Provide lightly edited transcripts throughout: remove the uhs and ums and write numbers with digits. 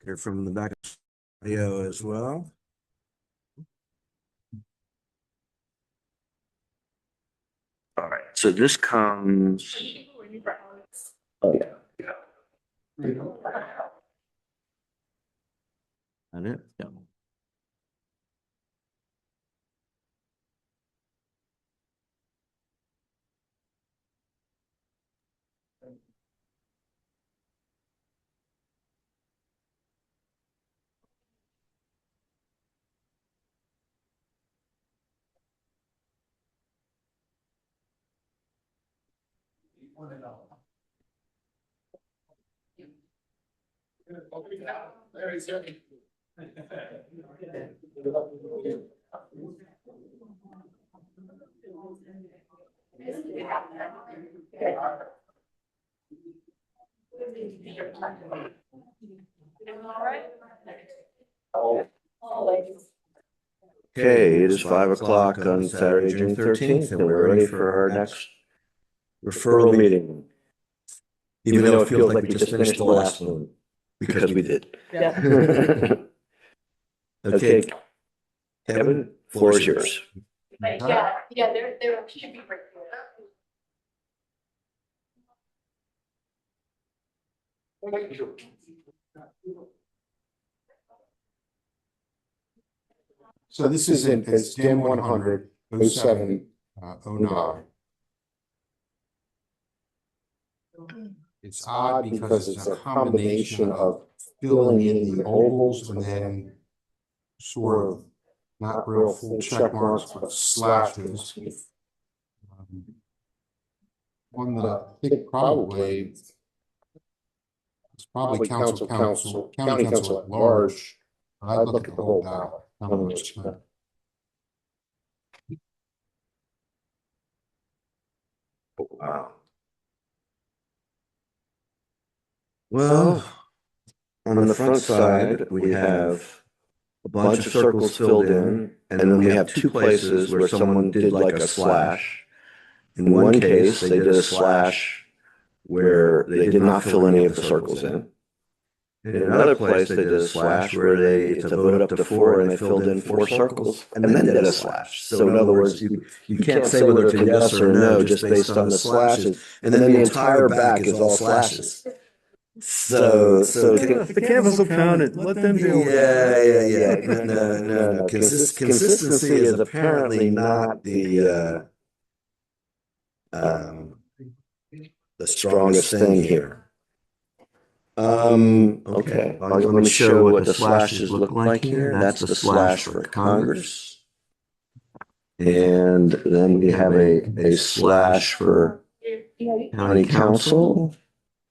Here from the back of the studio as well. All right, so this comes. Oh, yeah. And it? Yeah. Okay, it is 5 o'clock on Saturday, June 13th, and we're ready for our next referral meeting. Even though it feels like we just finished the last one, because we did. Yeah. Okay, Kevin, floor is yours. Yeah, there should be right So this is it's DIM 100 07 09. It's odd because it's a combination of filling in the ovals and then sort of not real full check marks, but slashes. One that I think probably it's probably county council at large. I'd look at the whole ballot. Wow. Well, on the front side, we have a bunch of circles filled in, and then we have two places where someone did like a slash. In one case, they did a slash where they did not fill any of the circles in. In another place, they did a slash where it's a vote up to 4 and they filled in 4 circles and then did a slash. So in other words, you can't say whether it's a yes or a no just based on the slashes. And then the entire back is all slashes. So the canvas will count it. Let them deal with it. Yeah. No. Consistency is apparently not the strongest thing here. Okay, let me show what the slashes look like here. That's the slash for Congress. And then we have a slash for county council.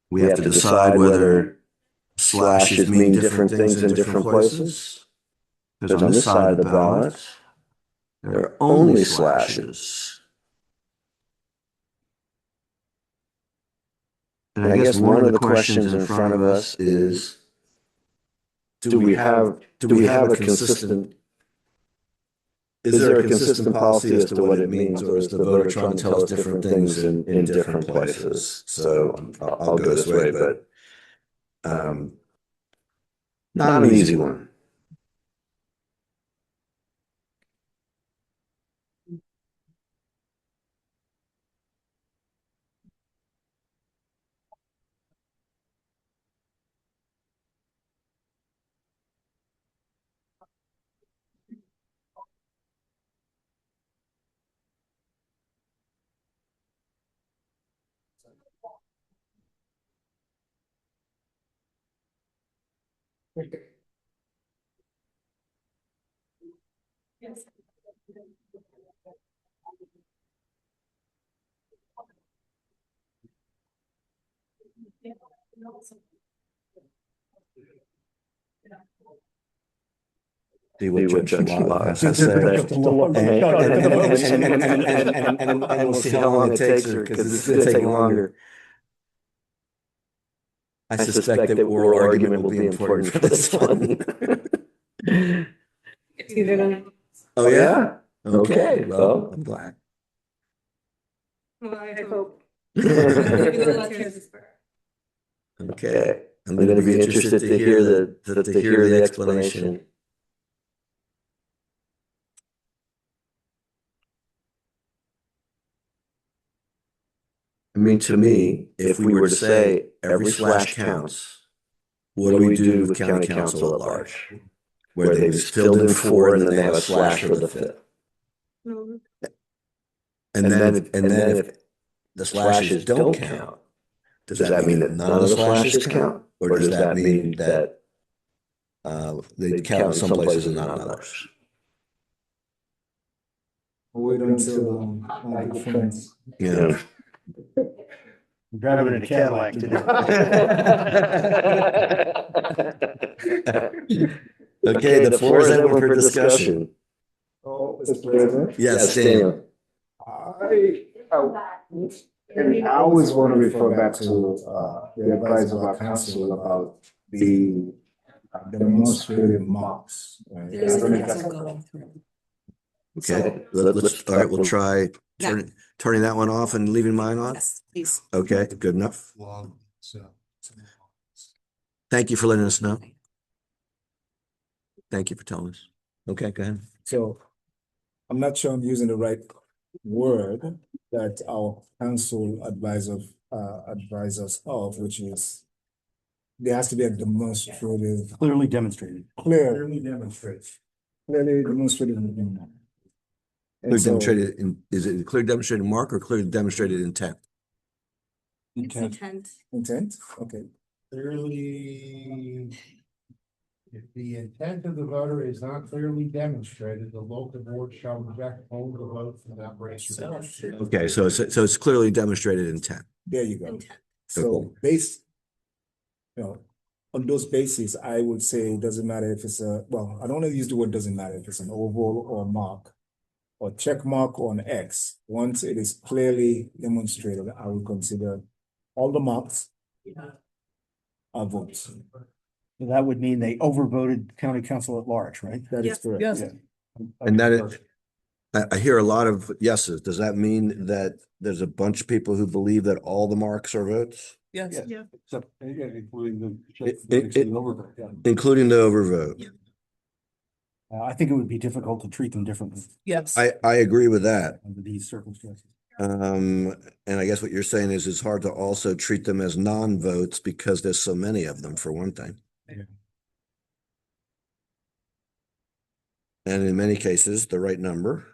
We have to decide whether slashes mean different things in different places. Because on this side of the ballot, there are only slashes. And I guess one of the questions in front of us is, do we have a consistent, is there a consistent policy as to what it means, or is the voter trying to tell us different things in different places? So I'll go this way, but not an easy one. Yes. See what Judge Lott has to say. And we'll see how long it takes her, because it's going to take longer. I suspect that oral argument will be important for this one. It's either gonna. Oh, yeah? Okay, well, I'm glad. Well, I hope. Okay. I'm going to be interested to hear the explanation. I mean, to me, if we were to say every slash counts, what do we do with county council at large? Where they've filled in four and then they have a slash for the fifth. And then if the slashes don't count, does that mean that none of the slashes count? Or does that mean that they count in some places and not in others? Wait until my good friends. Yeah. I'm driving in a Cadillac today. Okay, the floor is open for discussion. Oh, Mr. President? Yes, Daniel. And I always want to refer back to the advice of our council about the demonstrative marks. Right? I There's don't know a if that's- council going through. Okay, let's, all right, we'll try Yeah. turning that one off and leaving mine on. Yes, please. Okay, good enough. Long, so. Thank you for letting us know. Thank you for telling us. Okay, go ahead. So I'm not sure I'm using the right word that our council advisors of, which is there has to be a demonstrative, Clearly demonstrated. clearly demonstrated. Clear demonstrated, is it a clear demonstrated mark or clear demonstrated intent? Intent, okay. Clearly, if the intent of the voter is not clearly demonstrated, the local board shall reject all the vote from that race. or vote. Okay, so it's clearly demonstrated intent. There you go. Intent. So on those bases, I would say it doesn't matter if it's I don't want to use the word doesn't matter if it's an oval or a mark or check mark or an X. Once it is clearly demonstrated, I would consider all the marks are votes. That would mean they overvoted county council at large, right? That is Yes. correct. Yes. Yeah. And that is, I hear a lot of yeses. Does that mean that there's a bunch of people who believe that all the marks are votes? Yes. Yeah. Except, including the. It- Including the overvote? I think it would be difficult to treat them differently Yes. I agree with that. under these circumstances. And I guess what you're saying is it's hard to also treat them as non-votes because there's so many of them, for one thing. Yeah. And in many cases, the right number.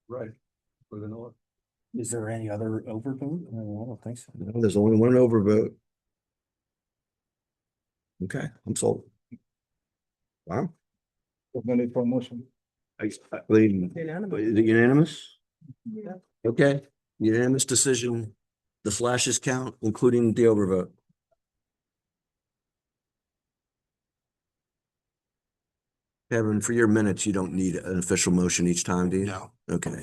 Right. For the north. Is there any other overvote? No, I don't think so. No, there's only one overvote. Okay, I'm sold. Wow. We're gonna for a motion. Is it unanimous? Yeah. Okay, unanimous decision. The slashes count, including the overvote. Kevin, for your minutes, you don't need an official motion each time, do you? No, Okay.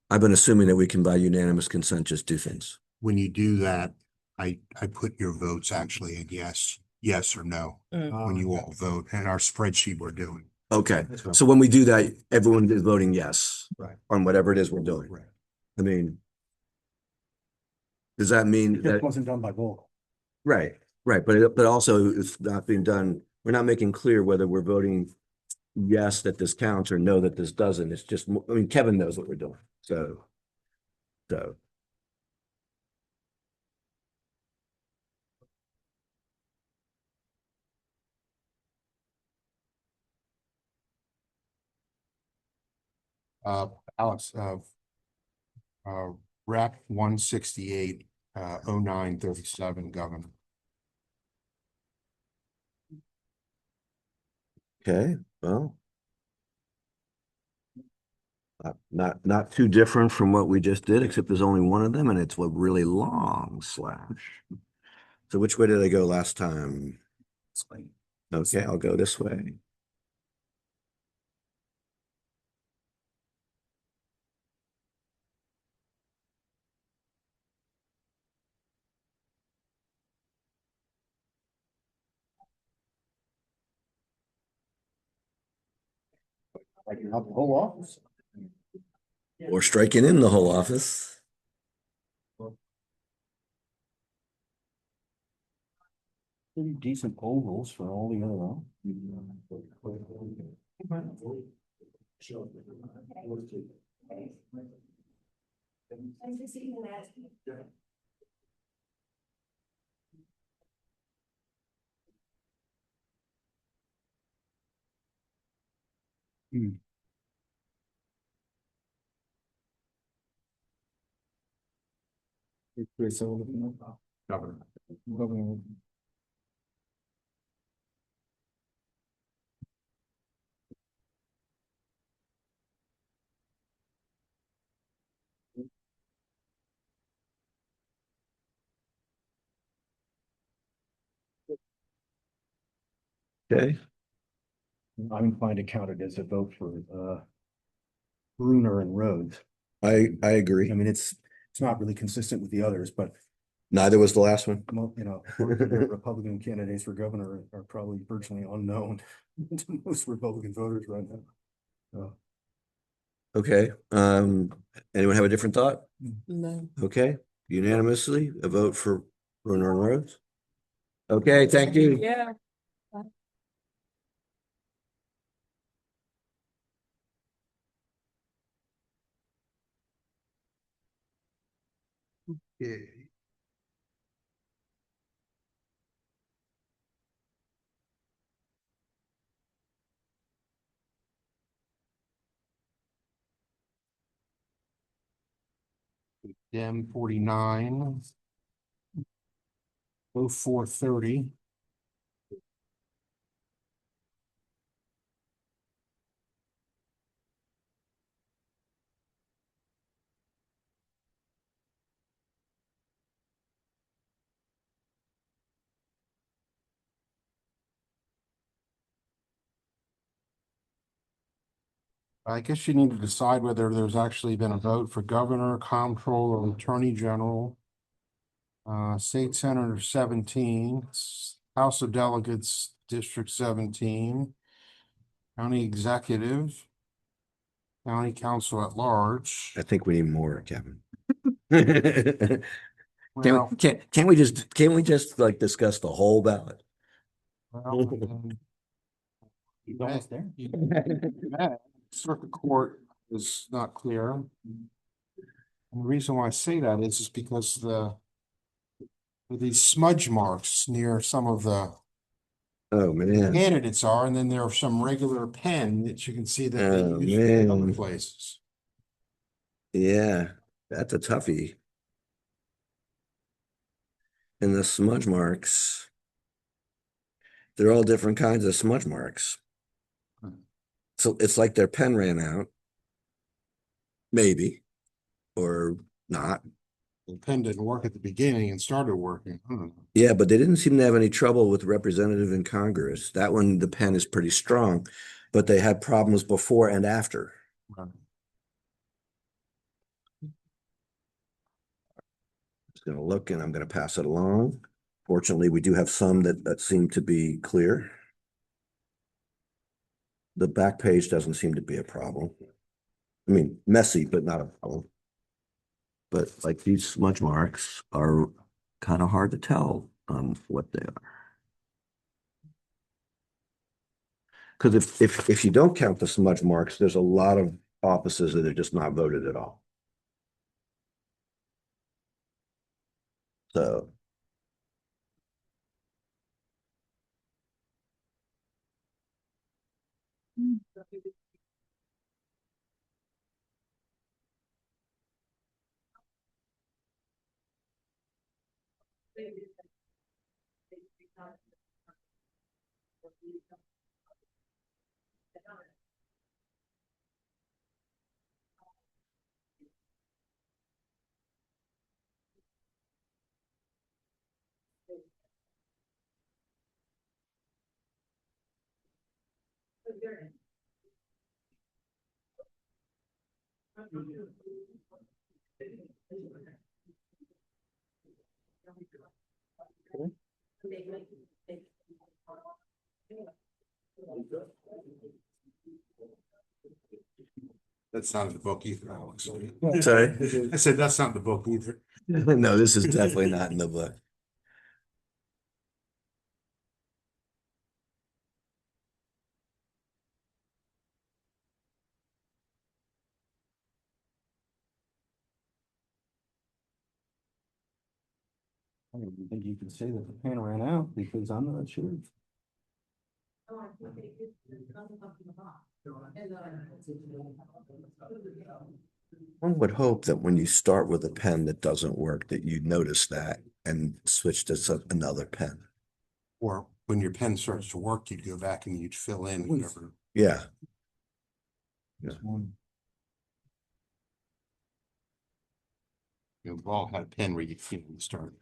I've been assuming that we can by unanimous consent just do things. when you do that, I put your votes actually in yes or no, when you all vote, and our spreadsheet we're doing. Okay, so when we do that, everyone is voting yes. Right. On whatever it is we're doing. Right. I mean, does that mean It that, just wasn't done by vote. right, but also it's not being done, we're not making clear whether we're voting yes, that this counts or no, that this doesn't. It's just, I mean, Kevin knows what we're doing, so. Alex, Rep 168, 0937, Governor. Okay, well. Not too different from what we just did, except there's only one of them and it's a really long slash. So which way did I go last time? Okay, I'll go this way. Not the whole office. Or striking in the whole office. Pretty decent ovals for all the other. Governor. Governor. Okay, I'm inclined to count it as a vote for Bruner and Rhodes. I I agree. mean, it's not really consistent with the others, but Neither was the last one. you know, most of the Republican candidates for governor are probably virtually unknown to most Republican voters right now. So, Okay, anyone have a different thought? no. Okay, unanimously, a vote for Bruner and Rhodes. Okay, thank you. Yeah. Yeah. Dem 49. 0430. I guess you need to decide whether there's actually been a vote for governor, comptroller, or attorney general. State Senator 17, House of Delegates, District 17, County Executive, County Council at Large. I think we need more, Kevin. Can Well, we, can't we just like discuss the whole ballot? He's almost there. Circuit Court is not clear. And the reason why I say that is because these smudge marks near some of the Oh, man. candidates are, and then there are some regular pen that you can see that they Oh, use in other man. places. Yeah, that's a toughie. And the smudge marks, they're all different kinds of smudge marks. So it's like their pen ran out. Maybe, or not. The pen didn't work at the beginning and started working. Yeah, but they didn't seem to have any trouble with representative in Congress. That one, the pen is pretty strong, but they had problems before and after. Just gonna look and I'm gonna pass it along. Fortunately, we do have some that seem to be clear. The back page doesn't seem to be a problem. I mean, messy, but not a problem. But like these smudge marks are kind of hard to tell on what they are. Because if you don't count the smudge marks, there's a lot of offices that are just not voted at all. So That's not in the book either, Alex. sorry. I said that's not in the book either. No, this is definitely not in the book. I don't even think you can say that the pen ran out because I'm not sure. One would hope that when you start with a pen that doesn't work, that you notice that and switch to another pen. Or when your pen starts to work, you'd go back and you'd fill in whatever. Yeah. This one. We've all had a pen where you start.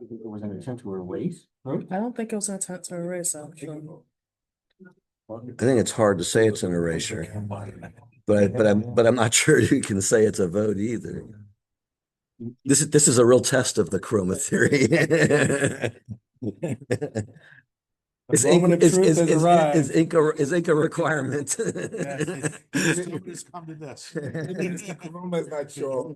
There was an attempt to erase. I don't think it was an attempt to erase, actually. I think it's hard to say it's an erasure, but I'm not sure you can say it's a vote either. This is a real test of the chroma theory. Is ink a requirement? Somebody's come to this. Roma's not sure.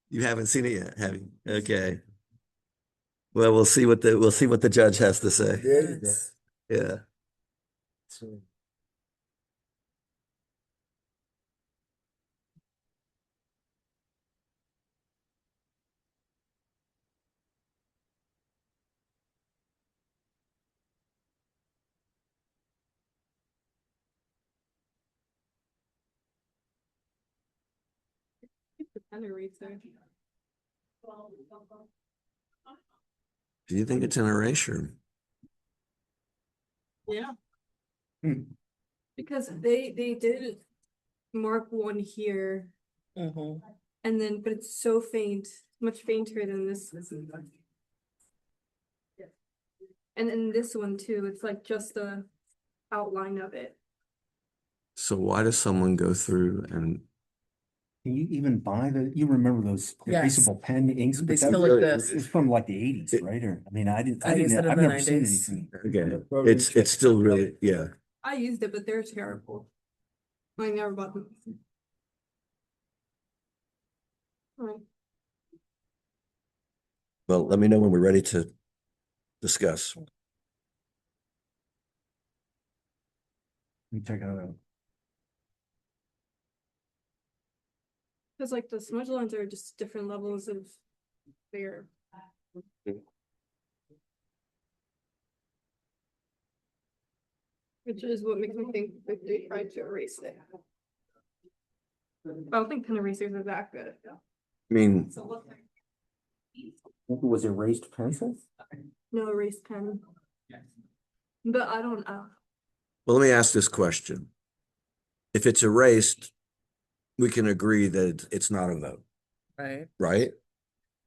You haven't seen it yet, have you? Okay. Well, we'll see what the judge has to say. Yes. Yeah. Do you think it's an erasure? Yeah. Hmm. Because they did mark one here Mhm. and then, but it's so faint, much fainter than this. And then this one too, it's like just the outline of it. So why does someone go through and Can you even buy you remember those Yes. erasable pen inks? They But still that like was- this. It's from like the eighties, It- right? Or, I mean, I used it in I've the never seen 90s. anything. again, it's still really, yeah. I used it, but they're terrible. I never bought them. Alright. Well, let me know when we're ready to discuss. Let me check it out. Cause like the smudge lines are just different levels of fair. Which is what makes me think that they tried to erase it. I don't think pen erasers are that good. I mean, Was it erased pencil? No erase pen. But I don't know. well, let me ask this question. If it's erased, we can agree that it's not a vote, Right. right?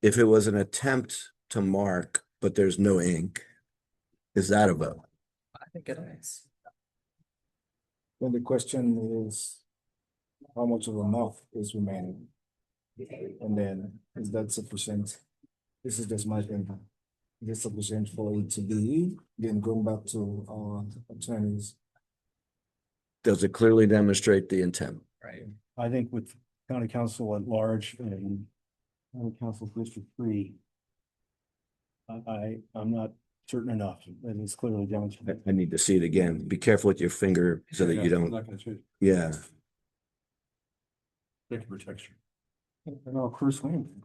If it was an attempt to mark, but there's no ink, is that a vote? I think it is. Then the question is, how much of enough is remaining? And then is that sufficient? This is just my thing. Is it sufficient for it to be, then going back to our attorneys? Does it clearly demonstrate the intent? Right. I think with county council at large and county council District 3, I'm not certain enough that it's clearly demonstrated. I need to see it again. Be careful with your finger so that you don't, yeah. Data protection. No, Chris Wayne.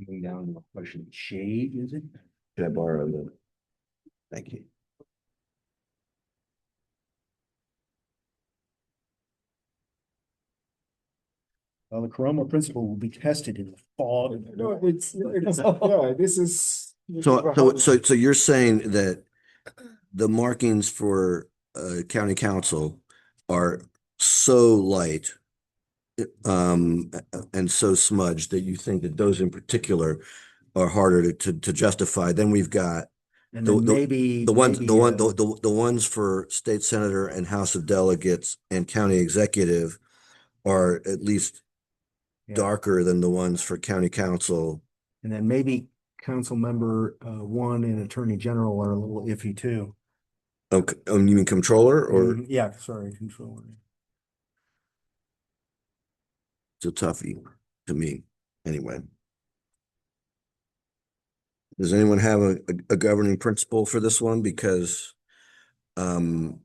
Going down to the question, shade, is it? Can I borrow the? Thank you. Well, the Coroma principle will be tested in the fall. No, yeah, this is. So you're saying that the markings for county council are so light and so smudged that you think that those in particular are harder to justify. Then we've got And then maybe. the ones for state senator and House of Delegates and county executive are at least Yeah. darker than the ones for county council. And then maybe council member, one and attorney general are a little iffy too. Okay, you mean controller or Yeah, sorry, controller. it's a toughie to me anyway? Does anyone have a governing principle for this one? Because I'm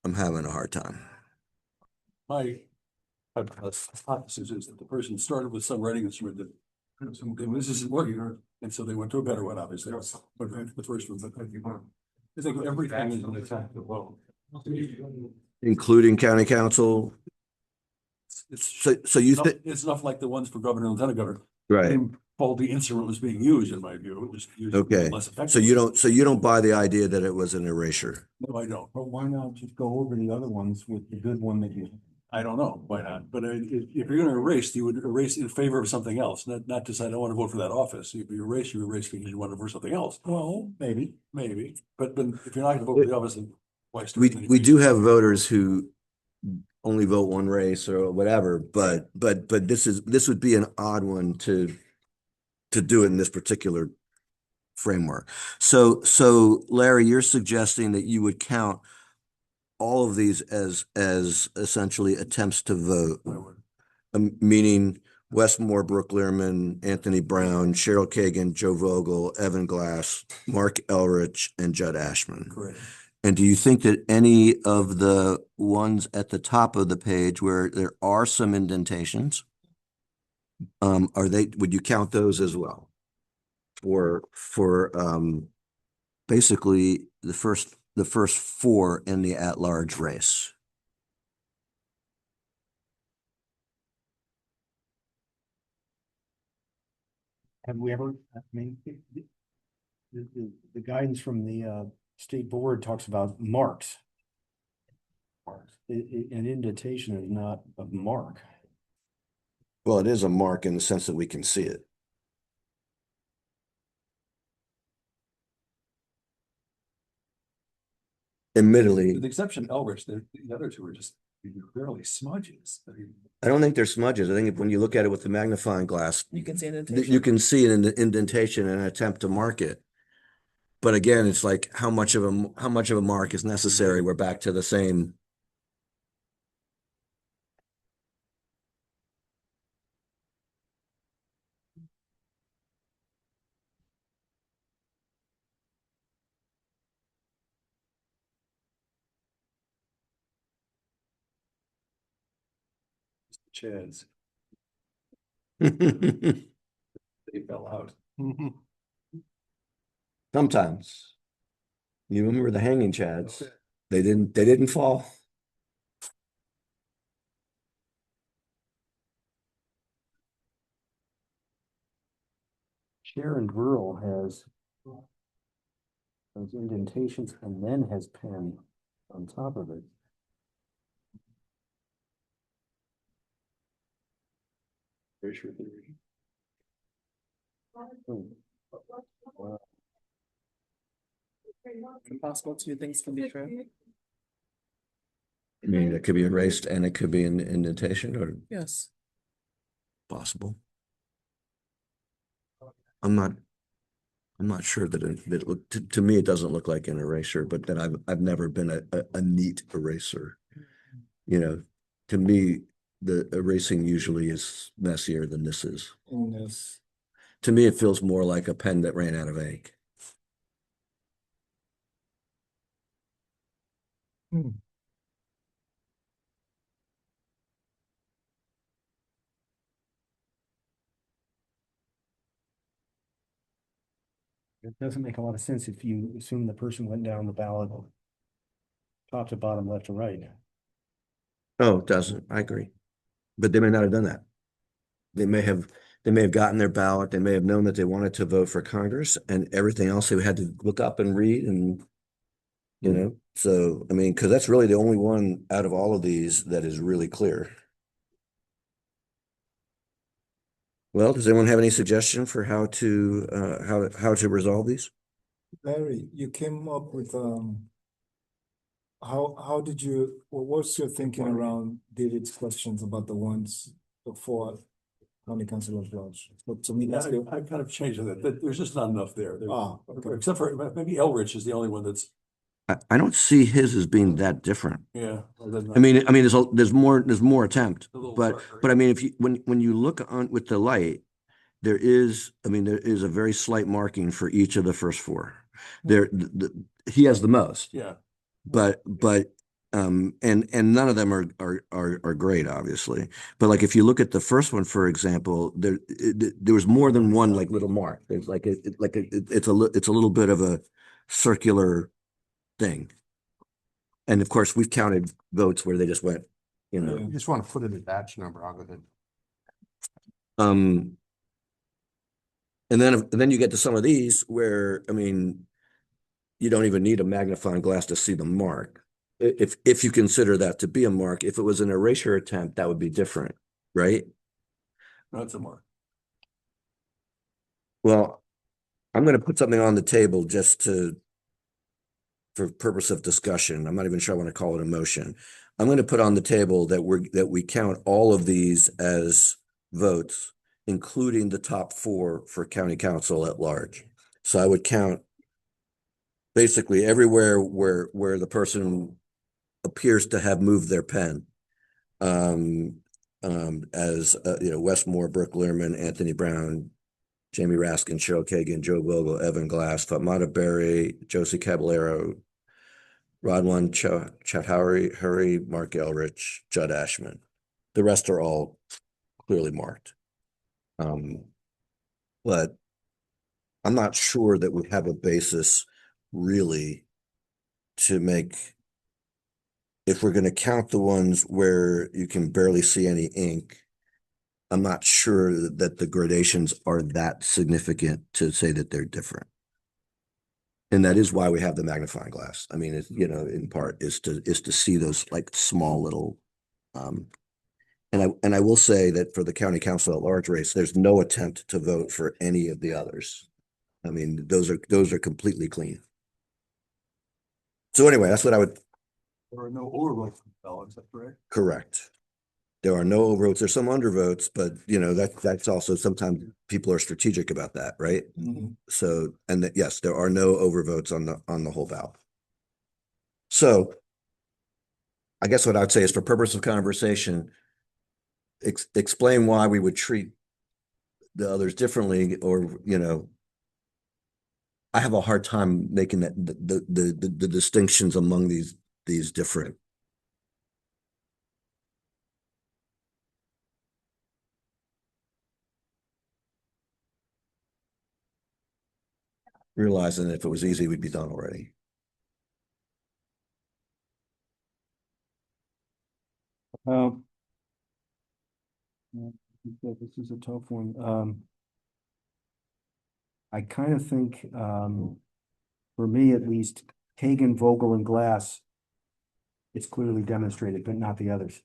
having a hard time. My hypothesis is that the person started with some writing instrument that this isn't working, and so they went to a better one, obviously. But the first one, but I think everything is an attack of vote. Including county council. So you think, It's enough like the ones for governor and lieutenant governor. right? Same faulty instrument was being used, in my view. It was used Okay. less effectively. So you don't buy the idea that it was an erasure. No, I don't. But why not just go over the other ones with the good one that you? I don't know why not, but if you're going to erase, you would erase in favor of something else, not to say I don't want to vote for that office. If you erase because you want to vote for something else. Well, maybe. But if you're not going to vote for the office, then why start? We do have voters who only vote one race or whatever, but this would be an odd one to do it in this particular framework. So Larry, you're suggesting that you would count all of these as essentially attempts to vote, meaning Westmore, Brooke Learman, Anthony Brown, Cheryl Kagan, Joe Vogel, Evan Glass, Mark Elrich, and Judd Ashman. Correct. And do you think that any of the ones at the top of the page where there are some indentations, would you count those as well? For basically the first four in the at-large race. Have we ever, I mean, the guidance from the state board talks about marks. An indentation is not a mark. Well, it is a mark in the sense that we can see it. Admittedly, With the exception of Elrich, the other two are just barely smudges. I don't think they're smudges. I think when you look at it with the magnifying glass, You can see an you indentation. can see an indentation and an attempt to mark it. But again, it's like how much of a mark is necessary? We're back to the same. Chads, they fell out. Sometimes. You remember the hanging chads? They didn't fall. Sharon Burrell has those indentations and then has pen on top of it. Very sure theory. Impossible two things can be true. I mean, it could be erased and it could be an indentation or Yes. possible. I'm not sure that it look to me it doesn't look like an erasure, but then I've never been a neat eraser. You know, to me, the erasing usually is messier than this is. Yes. To me, it feels more like a pen that ran out of ink. It doesn't make a lot of sense if you assume the person went down the ballot top to bottom, left to right. Oh, it doesn't. I agree. But they may not have done that. They may have gotten their ballot. They may have known that they wanted to vote for Congress and everything else they had to look up and read and, you know, so, I mean, because that's really the only one out of all of these that is really clear. Well, does anyone have any suggestion for how to resolve these? Larry, you came up with, how did you, what's your thinking around David's questions about the ones before? County Council at Large. So to me, Yeah, that's the, I've kind of changed that. There's just not enough there. okay. Except for maybe Elrich is the only one that's, I don't see his as being that different. yeah. I mean, there's more attempt, A little but, darker. but I mean, when you look on with the light, there is a very slight marking for each of the first four. He has the most, Yeah, but, and none of them are great, obviously. But like, if you look at the first one, for example, there was more than one like little mark. There's like, it's a little bit of a circular thing. And of course, we've counted votes where they just went, you know, You just want to put in a batch number, I'll go ahead. um, and then you get to some of these where, I mean, you don't even need a magnifying glass to see the mark. If you consider that to be a mark, if it was an erasure attempt, that would be different, right? that's a mark. Well, I'm going to put something on the table for purpose of discussion. I'm not even sure I want to call it a motion. I'm going to put on the table that we count all of these as votes, including the top four for county council at large. So I would count basically everywhere where the person appears to have moved their pen. As Westmore, Brooke Learman, Anthony Brown, Jamie Raskin, Cheryl Kagan, Joe Vogel, Evan Glass, Fatmata Berry, Josie Caballero, Rodwan Chaudhary, Mark Elrich, Judd Ashman. The rest are all clearly marked. But I'm not sure that we have a basis really to make, if we're going to count the ones where you can barely see any ink, I'm not sure that the gradations are that significant to say that they're different. And that is why we have the magnifying glass. I mean, in part is to see those like small little, and I will say that for the county council at large race, there's no attempt to vote for any of the others. I mean, those are completely clean. So anyway, that's what I would. There are no overvotes ballots, that's correct. Correct. There are no overvotes. There's some undervotes, but that's also sometimes people are strategic about that, right? Mhm. So, and that, yes, there are no overvotes on the whole ballot. So I guess what I'd say is, for purpose of conversation, explain why we would treat the others differently, or, I have a hard time making that the distinctions among these different. Realizing that if it was easy, we'd be done already. Um, this is a tough one. I kind of think, for me at least, Kagan, Vogel, and Glass, it's clearly demonstrated, but not the others.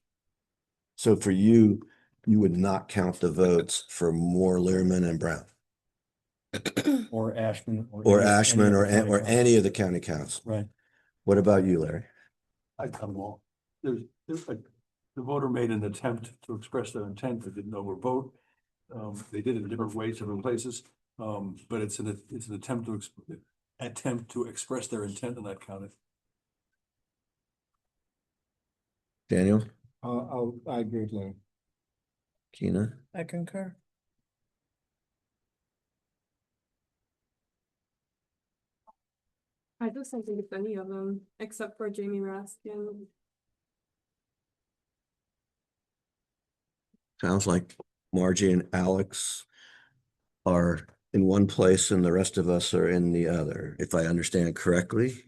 So for you would not count the votes for Moore, Learman, and Brown, Or Ashman. or Ashman, or any any of the county council. Right. What about you, Larry? I'd count them all. There's like, the voter made an attempt to express their intent, they didn't overvote. They did it in different ways, different places. But it's an attempt to express their intent, and that counted. Daniel? I agree with Larry. Keena? I concur. I just don't think it's any of them, except for Jamie Raskin. Sounds like Margie and Alex are in one place and the rest of us are in the other, if I understand correctly.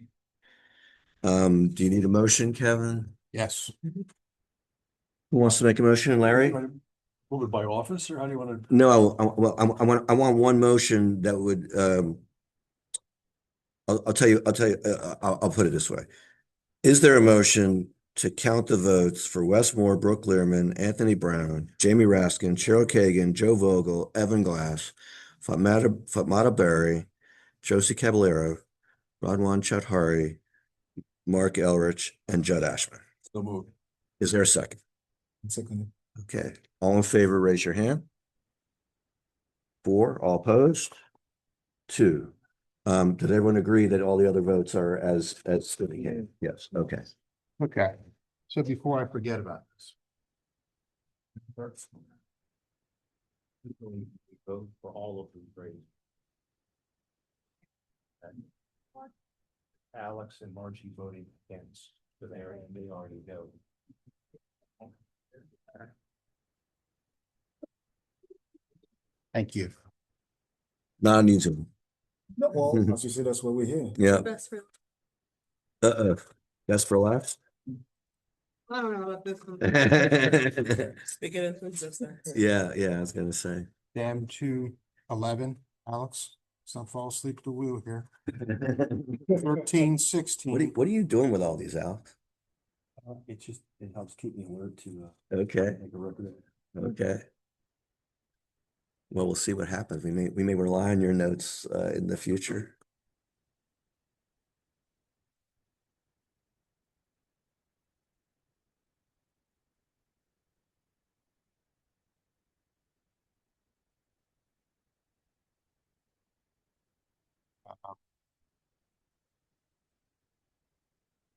Do you need a motion, Kevin? Yes. Who wants to make a motion, Larry? Move it by office, or how do you want to? No, I want one motion that would, I'll tell you, I'll put it this way. Is there a motion to count the votes for Westmore, Brooke Learman, Anthony Brown, Jamie Raskin, Cheryl Kagan, Joe Vogel, Evan Glass, Fatmata Berry, Josie Caballero, Rodwan Chaudhary, Mark Elrich, and Judd Ashman? So move. Is there a second? Second. Okay, all in favor, raise your hand. 4, all opposed? 2. Did everyone agree that all the other votes are as indicated? Yes, okay. Okay, so before I forget about this. Vote for all of them, right? Alex and Margie voting against, so they already know. Thank you. Non-usable. No, well, as you said, that's what we're here. Yeah. Best for, That's for last. I don't know about this one. Speaking into existence. Yeah, I was gonna say. Damn to 11, Alex. Let's not fall asleep at the wheel here. 13, 16. What are you doing with all these, Al? It helps keep me alert to, Okay, make a record of it. okay. Well, we'll see what happens. We may rely on your notes in the future.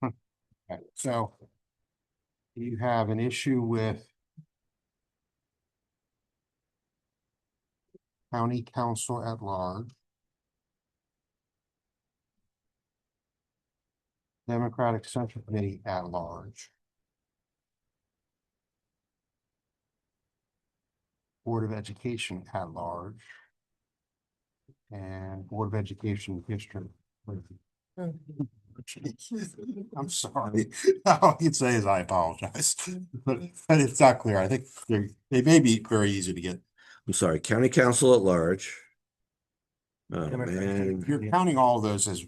Okay, so you have an issue with county council at large, Democratic Central Committee at large, Board of Education at large, and Board of Education District. I'm sorry. All I can say is I apologize, but it's not clear. I think they may be very easy to get. I'm sorry, county council at large. Oh, man. You're counting all of those as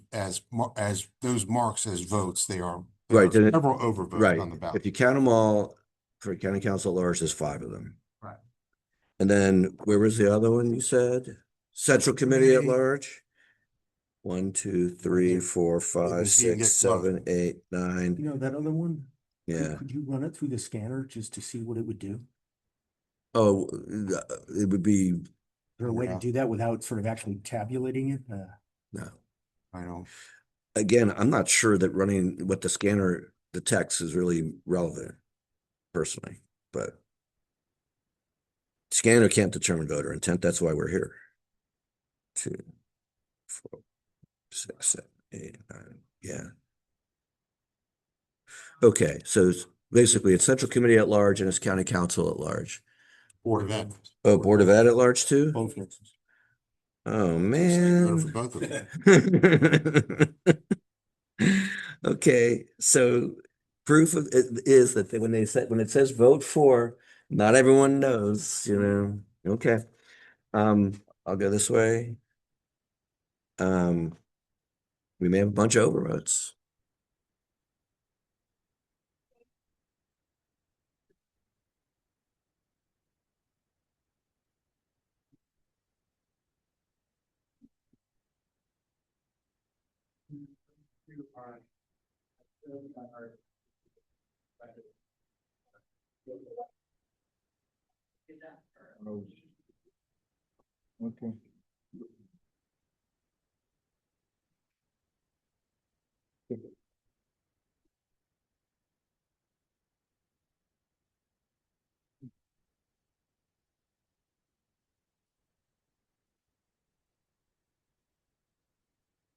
those marks as votes. There Right, are then several overvotes Right. on the ballot. If you count them all, for county council at large, there's 5 of them. Right. And then where was the other one you said? Central Committee at large? 1, 2, 3, 4, 5, You can 6, get 7, close. 8, 9. You know, that other one? Yeah. Could you run it through the scanner just to see what it would do? Oh, it would be, Is there a way to Yeah. do that without sort of actually tabulating it? no. I don't. Again, I'm not sure that running what the scanner detects is really relevant personally, but scanner can't determine voter intent. That's why we're here. 2, 4, 6, 7, 8, 9. Yeah. Okay, so basically it's central committee at large and it's county council at large. Board of Ed. Oh, Board of Ed at large too? Both places. Oh, Vote for man. both of them. Okay, so proof of it is that when it says vote for, not everyone knows, Okay. I'll go this way. We may have a bunch of overvotes. Okay.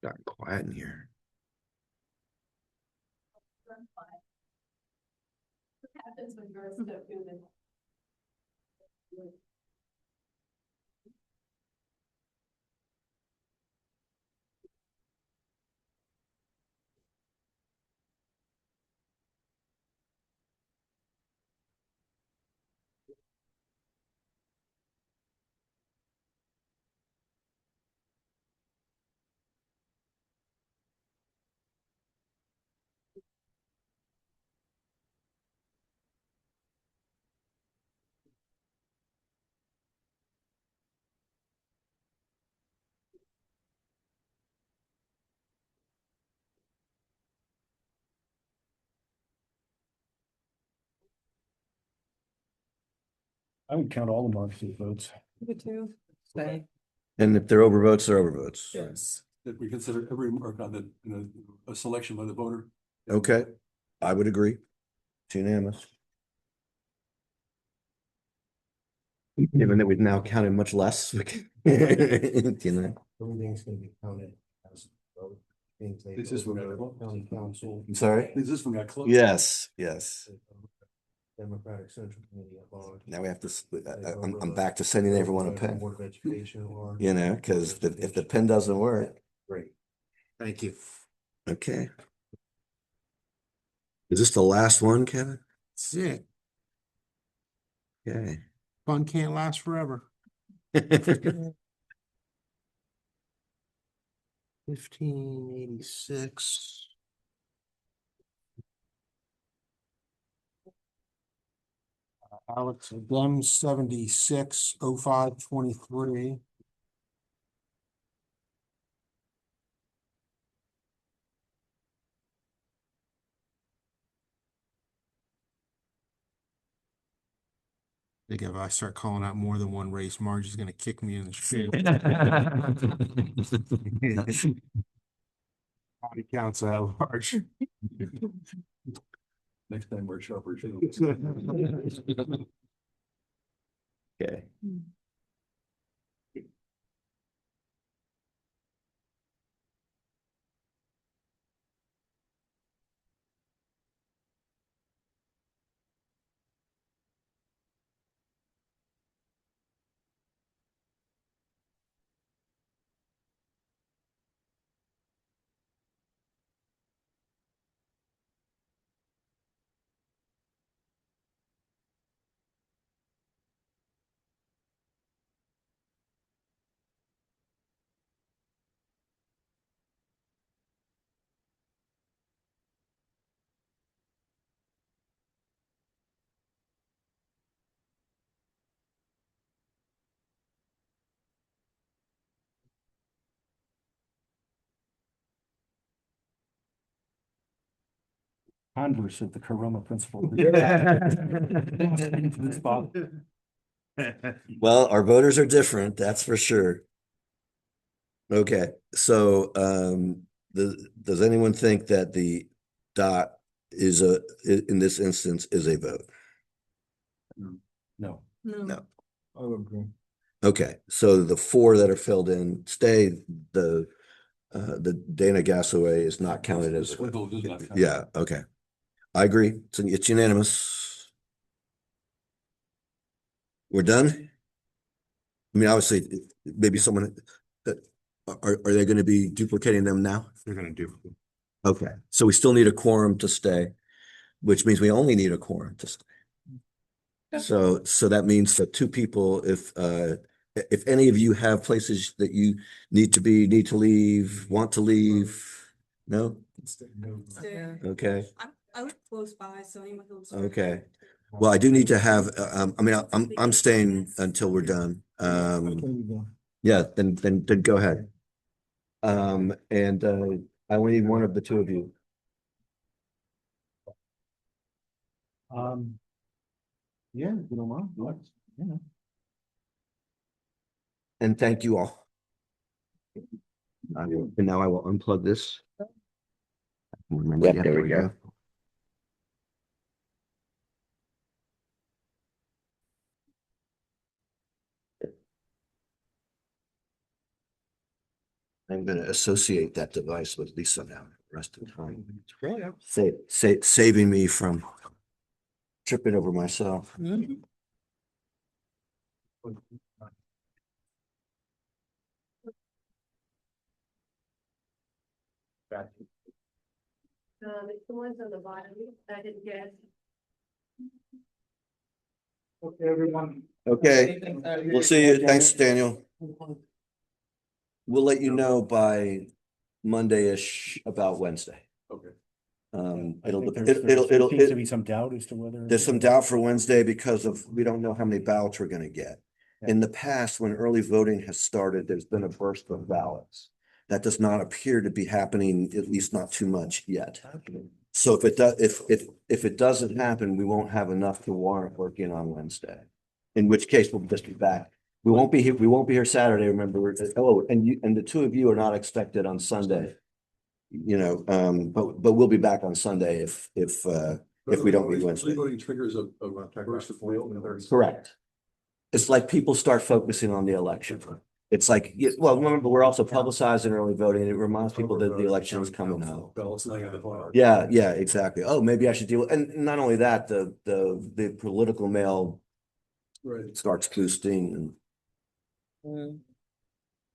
Got quiet in here. I would count all the marks as votes. Me too. Stay. And if they're overvotes, they're overvotes. Yes. That we consider every mark on the, a selection by the voter. Okay, I would agree. It's unanimous. Given that we've now counted much less. You know. Everything's gonna be counted as a vote. This is from the County council. I'm sorry? This one got close. Yes, yes. Democratic Central Committee at large. Now we have to, I'm back to sending everyone a pen, Board of Education or. you know, because if the pen doesn't work. Great. Thank you. Okay. Is this the last one, Kevin? That's it. Okay. Fun can't last forever. 1586. Alex Dem 760523. I think if I start calling out more than one race, Margie's gonna kick me in the shit. Body counts at large. Next time we're sharper. Okay. Converse of the Corona principle. Well, our voters are different, that's for sure. Okay, so does anyone think that the dot is in this instance is a vote? No. No. I would agree. Okay, so the four that are filled in stay, the Dana Gasaway is not counted as. Swindle does not count. Yeah, okay. I agree. It's unanimous. We're done? I mean, obviously, maybe someone that are they going to be duplicating them now? They're gonna do. Okay, so we still need a quorum to stay, which means we only need a quorum to stay. So that means that two people, if any of you have places that you need to leave, want to leave, no? Yeah. Okay, I live close by, so anyone who's. okay. Well, I do need to have, I mean, I'm staying until we're done. Yeah, then go ahead. And I only need one of the two of you. Yeah, you don't mind. Yeah. And thank you all. And now I will unplug this. Remember, Yep, yeah, there we go. I'm gonna associate that device with Lisa now, the rest of the time. Brilliant. Saving me from tripping over myself. Mhm. It's the ones on the bottom, I didn't get. Okay, everyone. Okay, we'll see you. Thanks, Daniel. We'll let you know by Monday-ish about Wednesday. Okay. Seems to be some doubt as to whether. There's some doubt for Wednesday because we don't know how many ballots we're gonna get. In the past, when early voting has started, there's been a burst of ballots. That does not appear to be happening, at least not too much yet. So if it does, if it doesn't happen, we won't have enough to warrant working on Wednesday. In which case we'll just be back We won't be here, we won't be here Saturday, remember. Oh, and you, and the two of you are not expected on Sunday. You know, but we'll be back on Sunday if we don't meet Wednesday. Voting triggers of first of oil and others. Correct. It's like people start focusing on the election. It's like, well, remember, we're also publicizing early voting. It reminds people that the election is coming up. Ballots laying on the floor. Yeah, yeah, exactly. Oh, maybe I should deal, and not only that, the political mail Right. starts boosting, and Mm.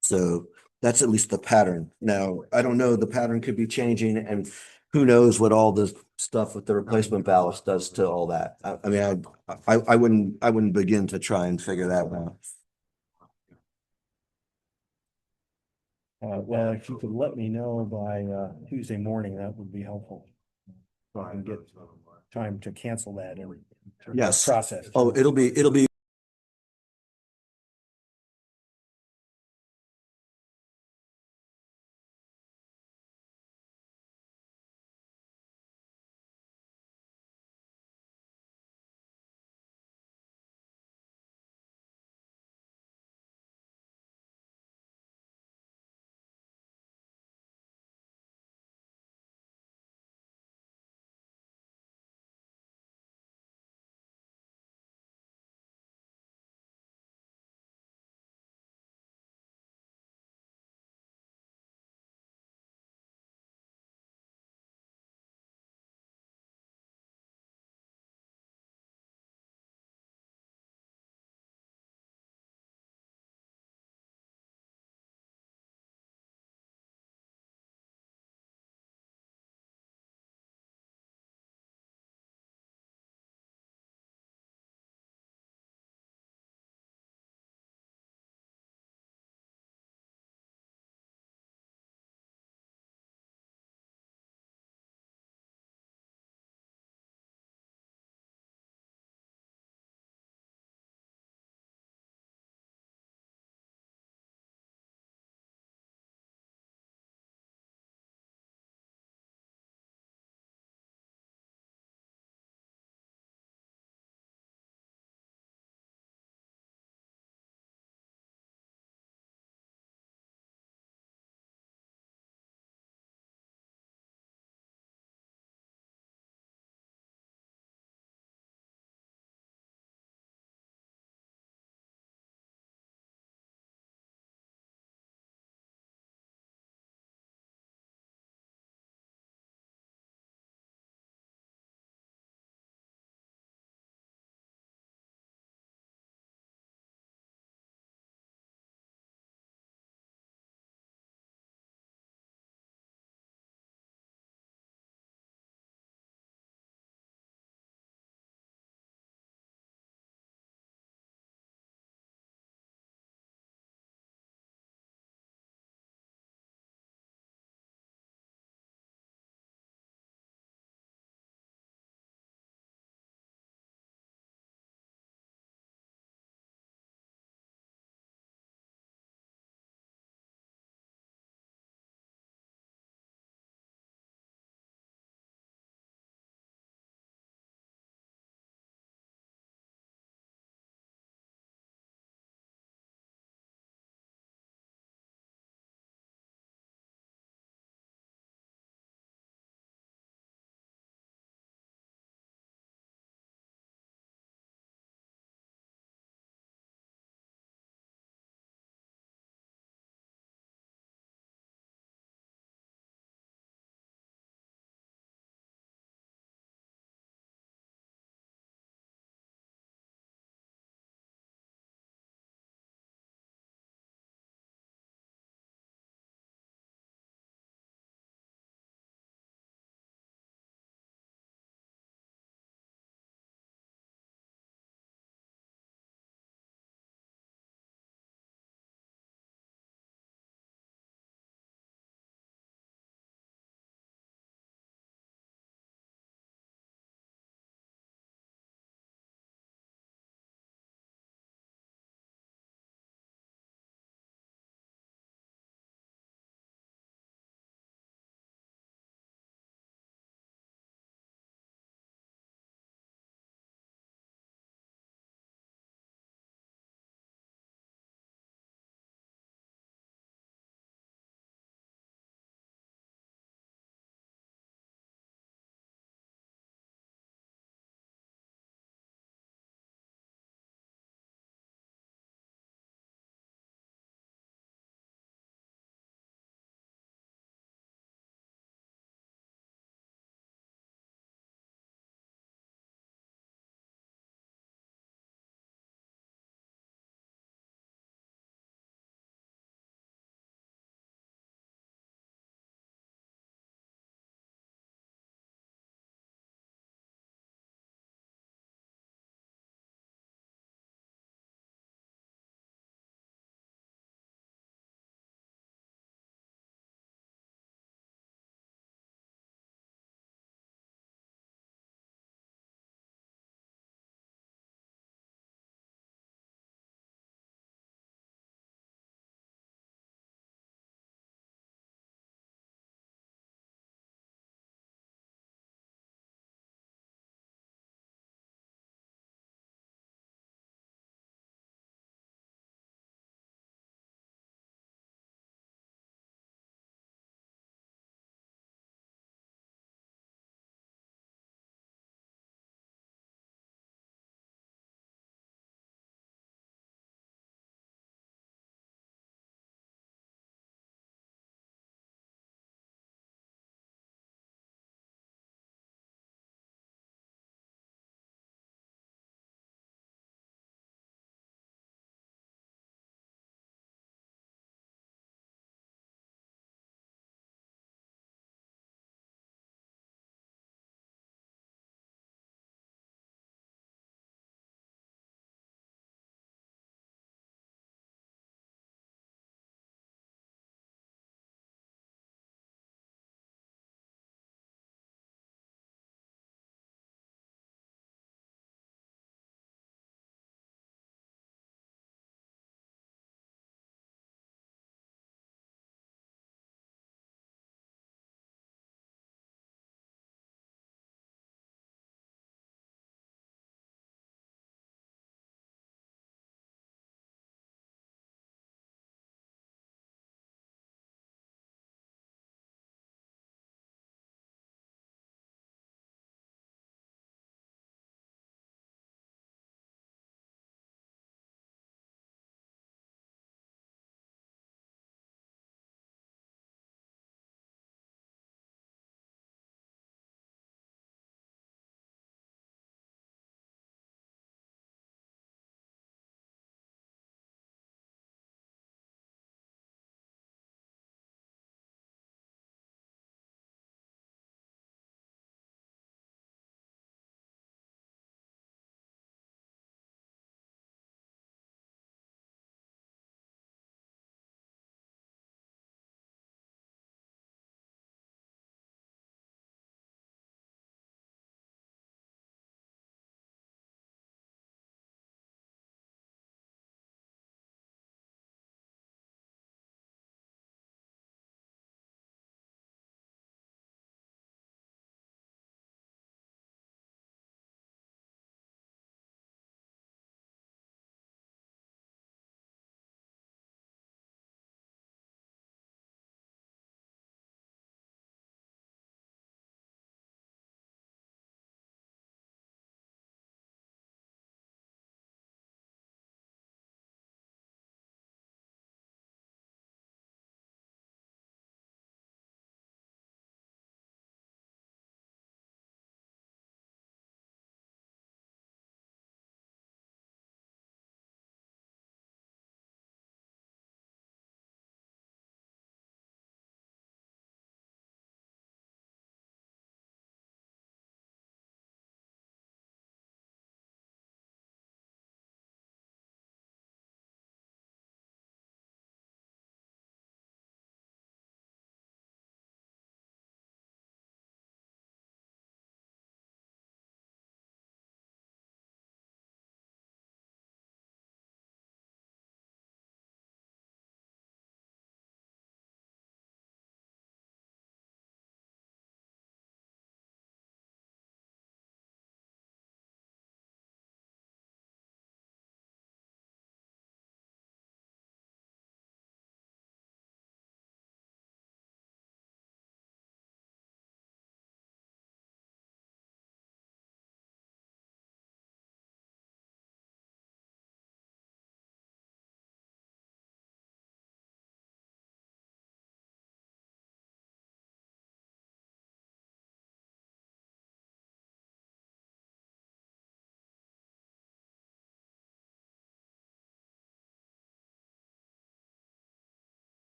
so that's at least the pattern. Now, I don't know, the pattern could be changing, and who knows what all the stuff with the replacement ballots does to all that. I mean, I wouldn't begin to try and figure that out. Well, if you could let me know by Tuesday morning, that would be helpful. So I can get time to cancel that and Yes. process. Oh, it'll be